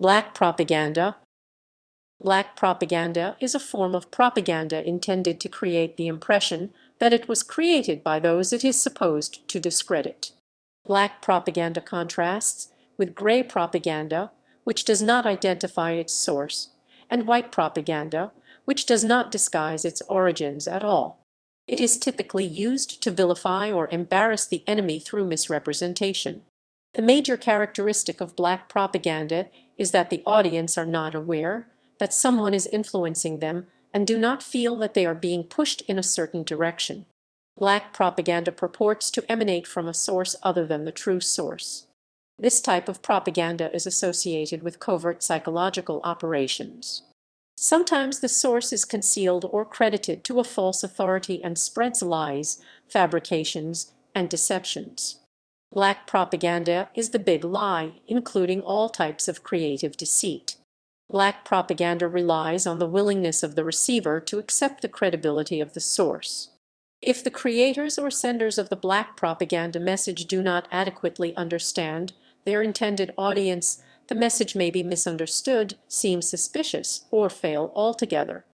Black propaganda. Black propaganda is a form of propaganda intended to create the impression that it was created by those it is supposed to discredit. Black propaganda contrasts with gray propaganda, which does not identify its source, and white propaganda, which does not disguise its origins at all. It is typically used to vilify or embarrass the enemy through misrepresentation. The major characteristic of black propaganda is that the audience are not aware that someone is influencing them and do not feel that they are being pushed in a certain direction. Black propaganda purports to emanate from a source other than the true source. This type of propaganda is associated with covert psychological operations. Sometimes the source is concealed or credited to a false authority and spreads lies, fabrications, and deceptions. Black propaganda is the big lie, including all types of creative deceit. Black propaganda relies on the willingness of the receiver to accept the credibility of the source. If the creators or senders of the black propaganda message do not adequately understand their intended audience, the message may be misunderstood, seem suspicious, or fail altogether.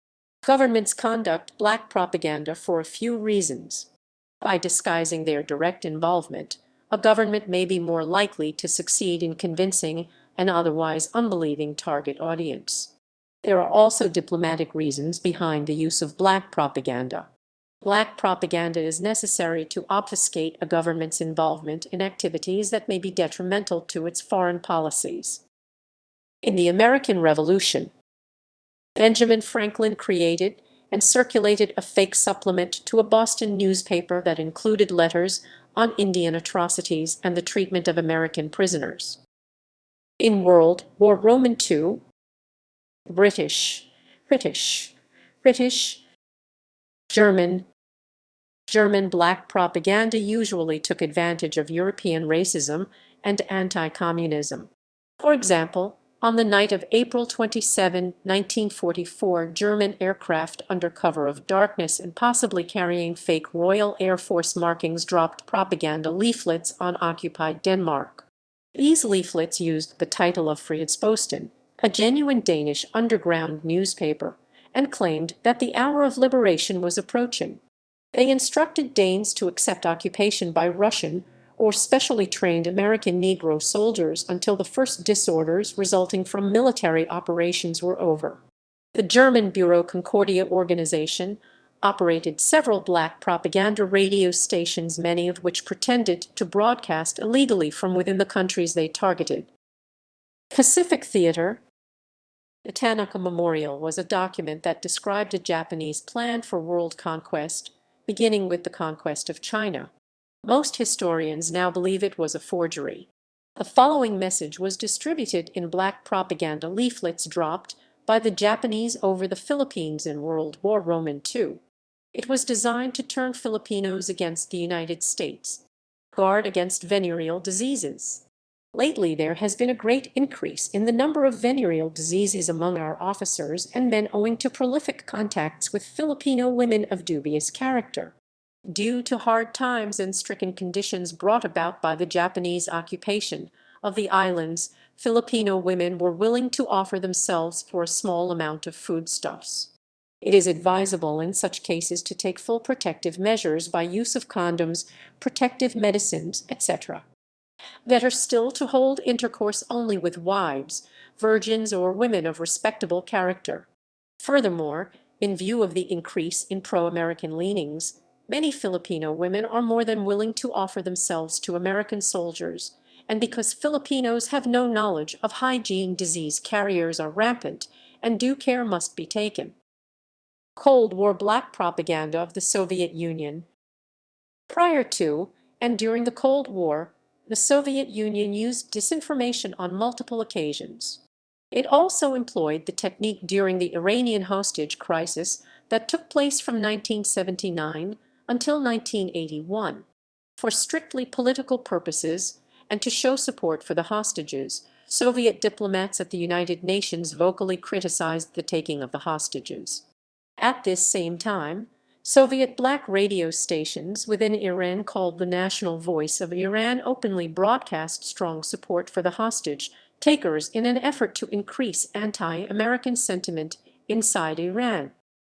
Governments conduct black propaganda for a few reasons. By disguising their direct involvement, a government may be more likely to succeed in convincing an otherwise unbelieving target audience. There are also diplomatic reasons behind the use of black propaganda. Black propaganda is necessary to obfuscate a government's involvement in activities that may be detrimental to its foreign policies. In the American Revolution, Benjamin Franklin created and circulated a fake supplement to a Boston newspaper that included letters on Indian atrocities and the treatment of American prisoners. In World War II, British, German black propaganda usually took advantage of European racism and anti-communism. For example, on the night of April 27, 1944, German aircraft under cover of darkness and possibly carrying fake Royal Air Force markings dropped propaganda leaflets on occupied Denmark. These leaflets used the title of Frihedsposten, a genuine Danish underground newspaper, and claimed that the hour of liberation was approaching. They instructed Danes to accept occupation by Russian or specially trained American Negro soldiers until the first disorders resulting from military operations were over. The German Bureau Concordia organization operated several black propaganda radio stations, many of which pretended to broadcast illegally from within the countries they targeted. Pacific Theater. The Tanaka Memorial was a document that described a Japanese plan for world conquest, beginning with the conquest of China. Most historians now believe it was a forgery. The following message was distributed in black propaganda leaflets dropped by the Japanese over the Philippines in World War II. It was designed to turn Filipinos against the United States. Guard against venereal diseases. Lately, there has been a great increase in the number of venereal diseases among our officers and men owing to prolific contacts with Filipino women of dubious character. Due to hard times and stricken conditions brought about by the Japanese occupation of the islands, Filipino women were willing to offer themselves for a small amount of foodstuffs. It is advisable in such cases to take full protective measures by use of condoms, protective medicines, etc. Better still to hold intercourse only with wives, virgins, or women of respectable character. Furthermore, in view of the increase in pro-American leanings, many Filipino women are more than willing to offer themselves to American soldiers, and because Filipinos have no knowledge of hygiene, disease carriers are rampant, and due care must be taken. Cold War black propaganda of the Soviet Union. Prior to and during the Cold War, the Soviet Union used disinformation on multiple occasions. It also employed the technique during the Iranian hostage crisis that took place from 1979 until 1981. For strictly political purposes and to show support for the hostages, Soviet diplomats at the United Nations vocally criticized the taking of the hostages. At this same time, Soviet black radio stations within Iran called the National Voice of Iran openly broadcast strong support for the hostage takers in an effort to increase anti-American sentiment inside Iran.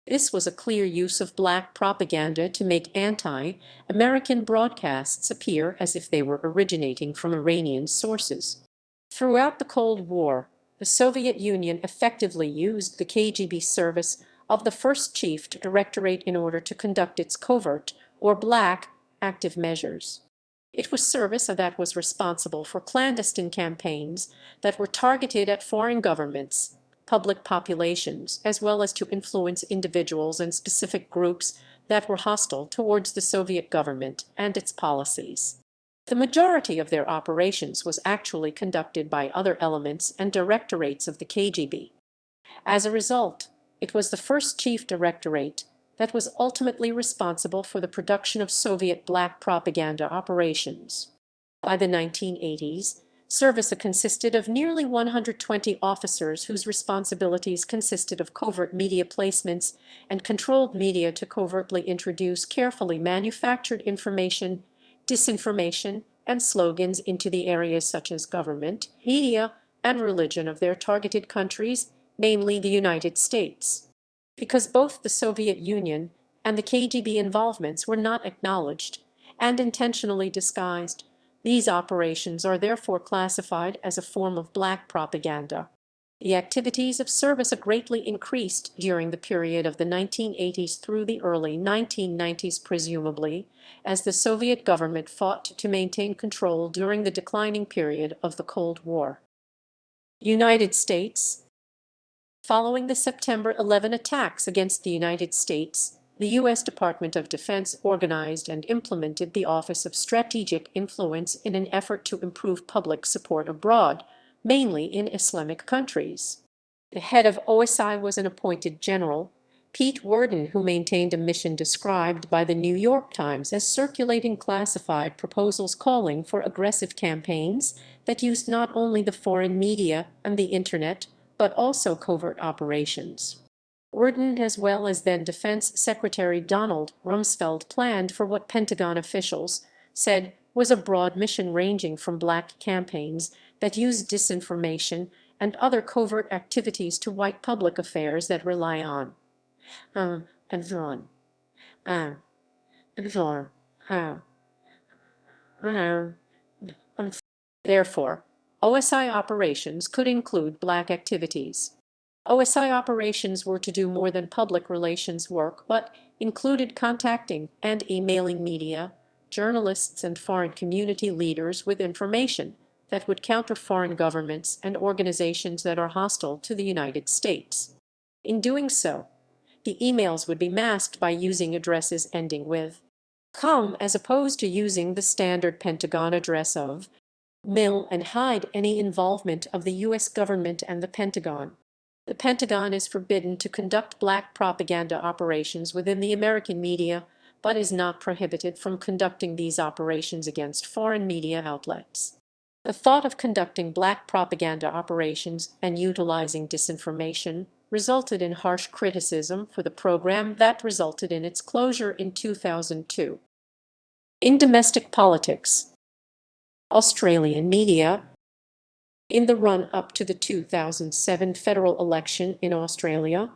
This was a clear use of black propaganda to make anti-American broadcasts appear as if they were originating from Iranian sources. Throughout the Cold War, the Soviet Union effectively used the KGB service of the First Chief Directorate in order to conduct its covert, or black, active measures. It was service that was responsible for clandestine campaigns that were targeted at foreign governments, public populations, as well as to influence individuals and specific groups that were hostile towards the Soviet government and its policies. The majority of their operations was actually conducted by other elements and directorates of the KGB. As a result, it was the First Chief Directorate that was ultimately responsible for the production of Soviet black propaganda operations. By the 1980s, service consisted of nearly 120 officers whose responsibilities consisted of covert media placements and controlled media to covertly introduce carefully manufactured information, disinformation, and slogans into the areas such as government, media, and religion of their targeted countries, namely the United States. Because both the Soviet Union and the KGB involvements were not acknowledged and intentionally disguised, these operations are therefore classified as a form of black propaganda. The activities of service greatly increased during the period of the 1980s through the early 1990s, presumably, as the Soviet government fought to maintain control during the declining period of the Cold War. United States. Following the September 11 attacks against the United States, the U.S. Department of Defense organized and implemented the Office of Strategic Influence in an effort to improve public support abroad, mainly in Islamic countries. The head of OSI was an appointed general, Pete Worden, who maintained a mission described by the New York Times as circulating classified proposals calling for aggressive campaigns that used not only the foreign media and the Internet, but also covert operations. Worden, as well as then Defense Secretary Donald Rumsfeld, planned for what Pentagon officials said was a broad mission ranging from black campaigns that use disinformation and other covert activities to white public affairs that rely on Therefore, OSI operations could include black activities. OSI operations were to do more than public relations work, but included contacting and emailing media, journalists, and foreign community leaders with information that would counter foreign governments and organizations that are hostile to the United States. In doing so, the emails would be masked by using addresses ending with .com as opposed to using the standard Pentagon address of .mil, and hide any involvement of the U.S. government and the Pentagon. The Pentagon is forbidden to conduct black propaganda operations within the American media, but is not prohibited from conducting these operations against foreign media outlets. The thought of conducting black propaganda operations and utilizing disinformation resulted in harsh criticism for the program that resulted in its closure in 2002. In domestic politics, Australian media. In the run-up to the 2007 federal election in Australia,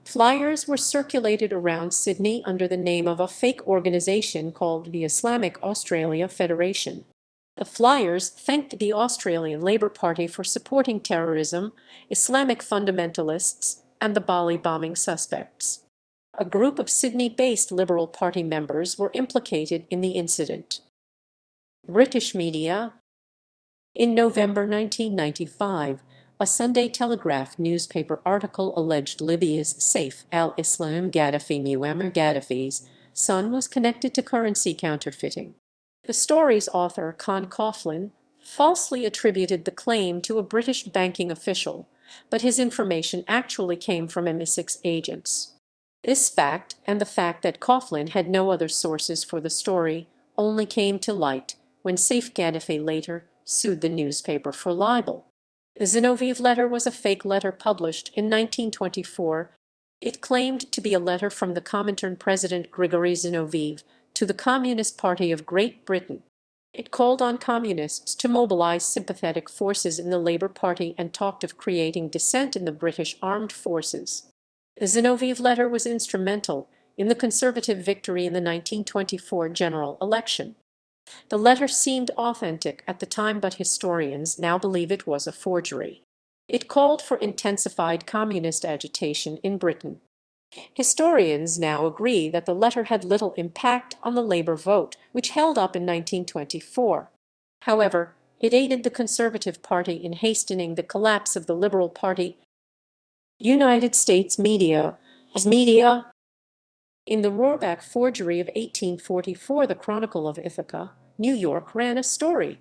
flyers were circulated around Sydney under the name of a fake organization called the Islamic Australia Federation. The flyers thanked the Australian Labor Party for supporting terrorism, Islamic fundamentalists, and the Bali bombing suspects. A group of Sydney-based Liberal Party members were implicated in the incident. British media. In November 1995, a Sunday Telegraph newspaper article alleged Libya's Saif al-Islam Gaddafi Muammar Gaddafi's son was connected to currency counterfeiting. The story's author, Con Coughlin, falsely attributed the claim to a British banking official, but his information actually came from MI6 agents. This fact, and the fact that Coughlin had no other sources for the story, only came to light when Saif Gaddafi later sued the newspaper for libel. The Zenov Letter was a fake letter published in 1924. It claimed to be a letter from the Comintern President Grigory Zinoviev to the Communist Party of Great Britain. It called on communists to mobilize sympathetic forces in the Labour Party and talked of creating dissent in the British armed forces. The Zenov Letter was instrumental in the Conservative victory in the 1924 general election. The letter seemed authentic at the time, but historians now believe it was a forgery. It called for intensified communist agitation in Britain. Historians now agree that the letter had little impact on the Labour vote, which held up in 1924. However, it aided the Conservative Party in hastening the collapse of the Liberal Party. United States media. In the Rohrbach forgery of 1844, the Chronicle of Ithaca, New York, ran a story.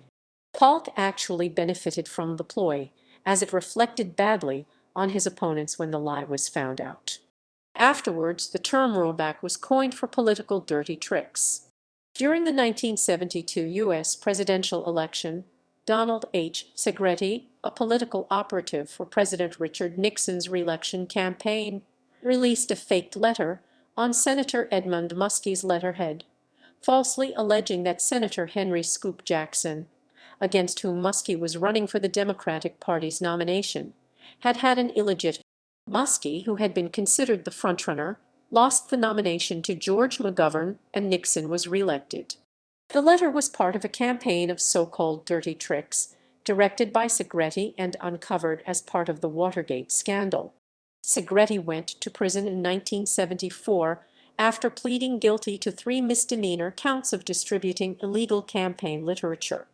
Polk actually benefited from the ploy, as it reflected badly on his opponents when the lie was found out. Afterwards, the term rollback was coined for political dirty tricks. During the 1972 U.S. presidential election, Donald H. Segretti, a political operative for President Richard Nixon's re-election campaign, released a faked letter on Senator Edmund Muskie's letterhead, falsely alleging that Senator Henry Scoop Jackson, against whom Muskie was running for the Democratic Party's nomination, had had an illegitimate. Muskie, who had been considered the frontrunner, lost the nomination to George McGovern, and Nixon was reelected. The letter was part of a campaign of so-called dirty tricks directed by Segretti and uncovered as part of the Watergate scandal. Segretti went to prison in 1974 after pleading guilty to 3 misdemeanor counts of distributing illegal campaign literature.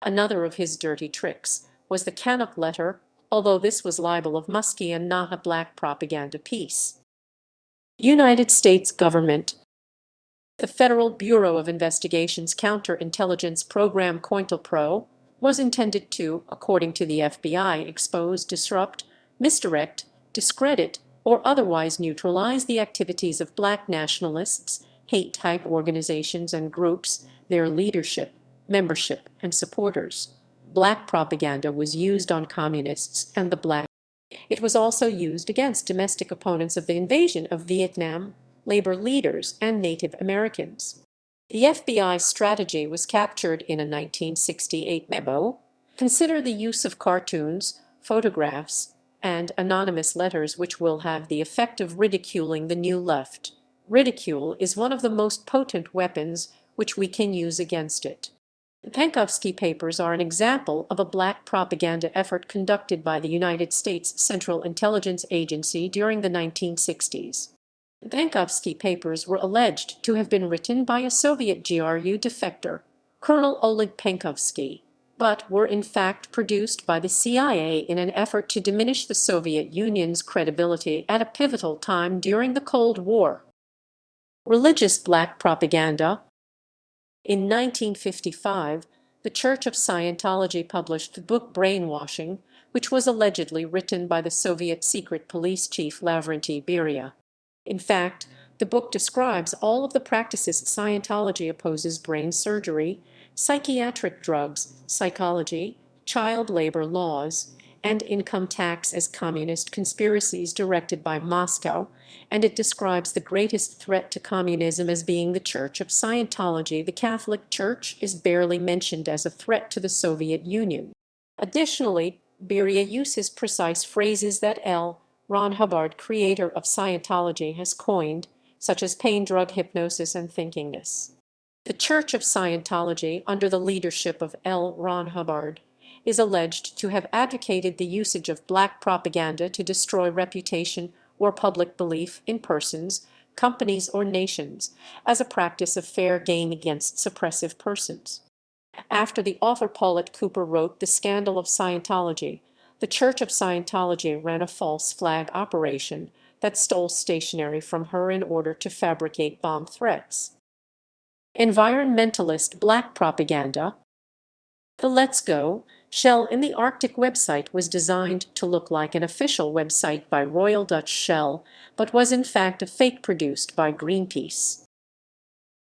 Another of his dirty tricks was the Canuck letter, although this was libel of Muskie and not a black propaganda piece. United States government. The Federal Bureau of Investigation's counterintelligence program COINTELPRO was intended to, according to the FBI, expose, disrupt, misdirect, discredit, or otherwise neutralize the activities of black nationalists, hate-type organizations and groups, their leadership, membership, and supporters. Black propaganda was used on communists and the black. It was also used against domestic opponents of the invasion of Vietnam, labor leaders, and Native Americans. The FBI strategy was captured in a 1968 memo. Consider the use of cartoons, photographs, and anonymous letters which will have the effect of ridiculing the new left. Ridicule is one of the most potent weapons which we can use against it. The Pankowski Papers are an example of a black propaganda effort conducted by the United States Central Intelligence Agency during the 1960s. The Pankowski Papers were alleged to have been written by a Soviet GRU defector, Colonel Oleg Pankowski, but were in fact produced by the CIA in an effort to diminish the Soviet Union's credibility at a pivotal time during the Cold War. Religious black propaganda. In 1955, the Church of Scientology published the book Brainwashing, which was allegedly written by the Soviet secret police chief Lavrentiy Beria. In fact, the book describes all of the practices Scientology opposes: brain surgery, psychiatric drugs, psychology, child labor laws, and income tax as communist conspiracies directed by Moscow, and it describes the greatest threat to communism as being the Church of Scientology. The Catholic Church is barely mentioned as a threat to the Soviet Union. Additionally, Beria uses precise phrases that L. Ron Hubbard, creator of Scientology, has coined, such as pain, drug, hypnosis, and thinkingness. The Church of Scientology, under the leadership of L. Ron Hubbard, is alleged to have advocated the usage of black propaganda to destroy reputation or public belief in persons, companies, or nations as a practice of fair gain against suppressive persons. After the author Paulette Cooper wrote The Scandal of Scientology, the Church of Scientology ran a false flag operation that stole stationery from her in order to fabricate bomb threats. Environmentalist black propaganda. The Let's Go Shell in the Arctic website was designed to look like an official website by Royal Dutch Shell, but was in fact a fake produced by Greenpeace.